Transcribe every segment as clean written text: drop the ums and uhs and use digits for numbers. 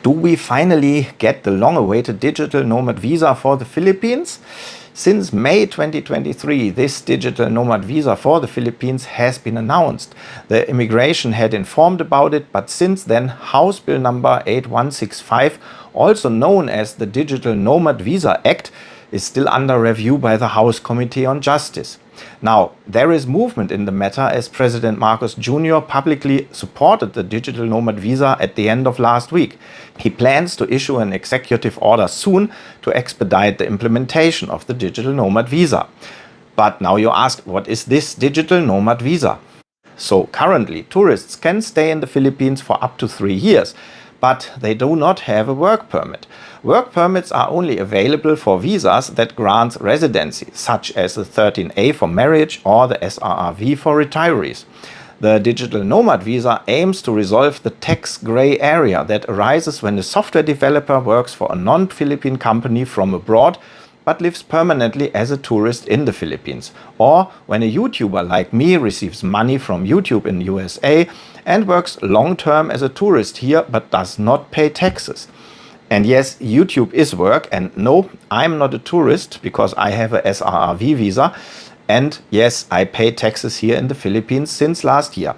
Do we finally get the long-awaited digital nomad visa for the Philippines? Since May 2023, this digital nomad visa for the Philippines has been announced. The immigration had informed about it, but since then, House Bill number 8165, also known as the Digital Nomad Visa Act, is still under review by the House Committee on Justice. Now, there is movement in the matter as President Marcos Jr. publicly supported the digital nomad visa at the end of last week. He plans to issue an executive order soon to expedite the implementation of the digital nomad visa. But now you ask, what is this digital nomad visa? So currently, tourists can stay in the Philippines for up to 3 years, but they do not have a work permit. Work permits are only available for visas that grant residency, such as the 13A for marriage or the SRRV for retirees. The digital nomad visa aims to resolve the tax gray area that arises when a software developer works for a non-Philippine company from abroad but lives permanently as a tourist in the Philippines, or when a YouTuber like me receives money from YouTube in USA and works long-term as a tourist here but does not pay taxes. And yes, YouTube is work, and no, I'm not a tourist because I have a SRRV visa, and yes, I pay taxes here in the Philippines since last year.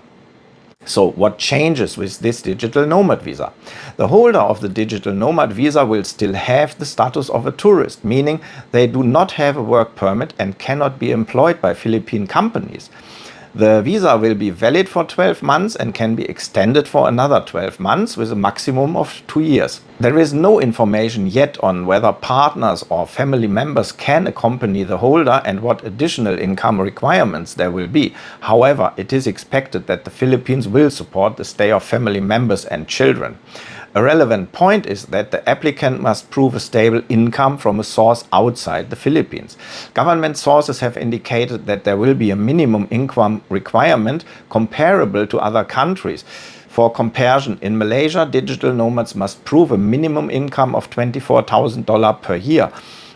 So what changes with this digital nomad visa? The holder of the digital nomad visa will still have the status of a tourist, meaning they do not have a work permit and cannot be employed by Philippine companies. The visa will be valid for 12 months and can be extended for another 12 months with a maximum of 2 years. There is no information yet on whether partners or family members can accompany the holder and what additional income requirements there will be. However, it is expected that the Philippines will support the stay of family members and children. A relevant point is that the applicant must prove a stable income from a source outside the Philippines. Government sources have indicated that there will be a minimum income requirement comparable to other countries. For comparison, in Malaysia, digital nomads must prove a minimum income of $24,000 per year.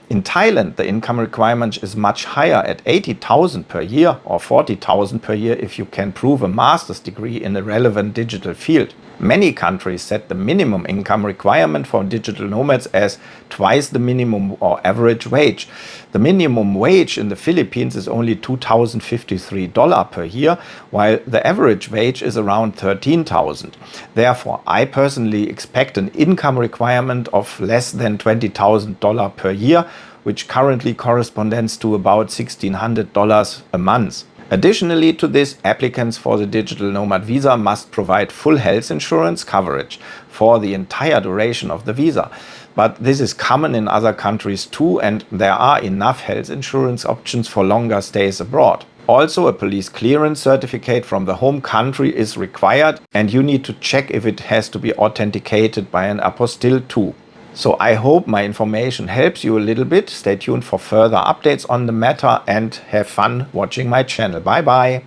In Thailand, the income requirement is much higher at $80,000 per year or $40,000 per year if you can prove a master's degree in a relevant digital field. Many countries set the minimum income requirement for digital nomads as twice the minimum or average wage. The minimum wage in the Philippines is only $2,053 per year, while the average wage is around $13,000. Therefore, I personally expect an income requirement of less than $20,000 per year, which currently corresponds to about $1,600 a month. Additionally to this, applicants for the digital nomad visa must provide full health insurance coverage for the entire duration of the visa. But this is common in other countries too, and there are enough health insurance options for longer stays abroad. Also, a police clearance certificate from the home country is required, and you need to check if it has to be authenticated by an apostille too. So I hope my information helps you a little bit. Stay tuned for further updates on the matter and have fun watching my channel. Bye bye.